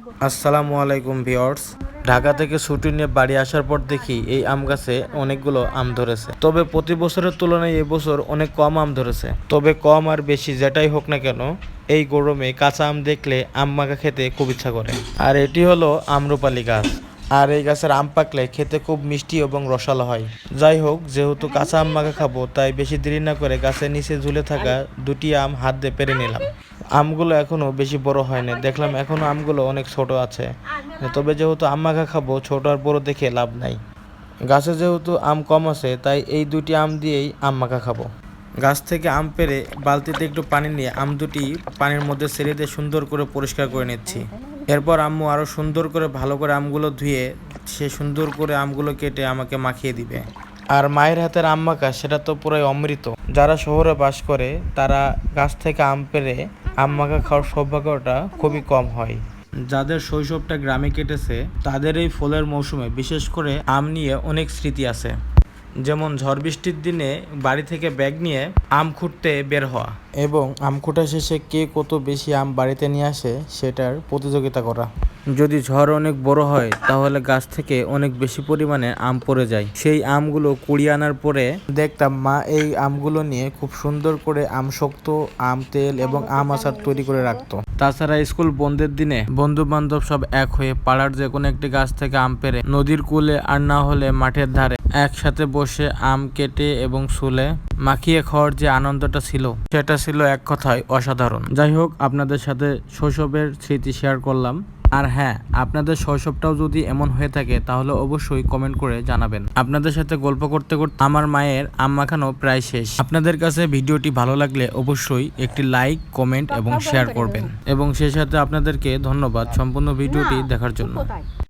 আসসালামু আলাইকুম ভিউয়ার্স। ঢাকা থেকে ছুটি নিয়ে বাড়ি আসার পর দেখি এই আম গাছে অনেকগুলো আম ধরেছে। তবে প্রতি বছরের তুলনায় এবছর অনেক কম আম ধরেছে। তবে কম আর বেশি যেটাই হোক না কেন, এই গরমে কাঁচা আম দেখলে আম মাখা খেতে খুব ইচ্ছা করে। আর এটি হলো আম্রপালি গাছ। আর এই গাছের আম পাকলে খেতে খুব মিষ্টি এবং রসালো হয়। যাই হোক, যেহেতু কাঁচা আম মাখা খাবো, তাই বেশি দেরি না করে গাছের নিচে ঝুলে থাকা দুটি আম হাত দিয়ে পেরে নিলাম। আমগুলো এখনো বেশি বড় হয়নি, দেখলাম এখনো আমগুলো অনেক ছোট আছে। তবে যেহেতু আম মাখা খাবো, ছোট আর বড় দেখে লাভ নাই। গাছে যেহেতু আম কম আছে, তাই এই দুটি আম দিয়েই আম মাখা খাবো। গাছ থেকে আম পেড়ে বালতিতে একটু পানি নিয়ে আম দুটি পানির মধ্যে ছেড়ে দিয়ে সুন্দর করে পরিষ্কার করে নিচ্ছি। এরপর আম্মু আরও সুন্দর করে ভালো করে আমগুলো ধুয়ে সে সুন্দর করে আমগুলো কেটে আমাকে মাখিয়ে দিবে। আর মায়ের হাতের আম মাখা সেটা তো পুরাই অমৃত। যারা শহরে বাস করে তারা গাছ থেকে আম পেড়ে আম মাখা খাওয়ার সৌভাগ্যটা খুবই কম হয়। যাদের শৈশবটা গ্রামে কেটেছে তাদের এই ফলের মৌসুমে বিশেষ করে আম নিয়ে অনেক স্মৃতি আছে। যেমন ঝড় বৃষ্টির দিনে বাড়ি থেকে ব্যাগ নিয়ে আম খুঁটতে বের হওয়া এবং আম খোঁটা শেষে কে কত বেশি আম বাড়িতে নিয়ে আসে সেটার প্রতিযোগিতা করা। যদি ঝড় অনেক বড় হয় তাহলে গাছ থেকে অনেক বেশি পরিমাণে আম পড়ে যায়। সেই আমগুলো কুড়িয়ে আনার পরে দেখতাম মা এই আমগুলো নিয়ে খুব সুন্দর করে আম শক্ত, আম তেল এবং আম আচার তৈরি করে রাখতো। তাছাড়া স্কুল বন্ধের দিনে বন্ধু বান্ধব সব এক হয়ে পাড়ার যে কোনো একটি গাছ থেকে আম পেড়ে নদীর কূলে আর না হলে মাঠের ধারে একসাথে বসে আম কেটে এবং শুলে মাখিয়ে খাওয়ার যে আনন্দটা ছিল সেটা ছিল এক কথায় অসাধারণ। যাই হোক, আপনাদের সাথে শৈশবের স্মৃতি শেয়ার করলাম। আর হ্যাঁ, আপনাদের শৈশবটাও যদি এমন হয়ে থাকে তাহলে অবশ্যই কমেন্ট করে জানাবেন। আপনাদের সাথে গল্প করতে করতে আমার মায়ের আম মাখানো প্রায় শেষ। আপনাদের কাছে ভিডিওটি ভালো লাগলে অবশ্যই একটি লাইক, কমেন্ট এবং শেয়ার করবেন। এবং সেই সাথে আপনাদেরকে ধন্যবাদ সম্পূর্ণ ভিডিওটি দেখার জন্য।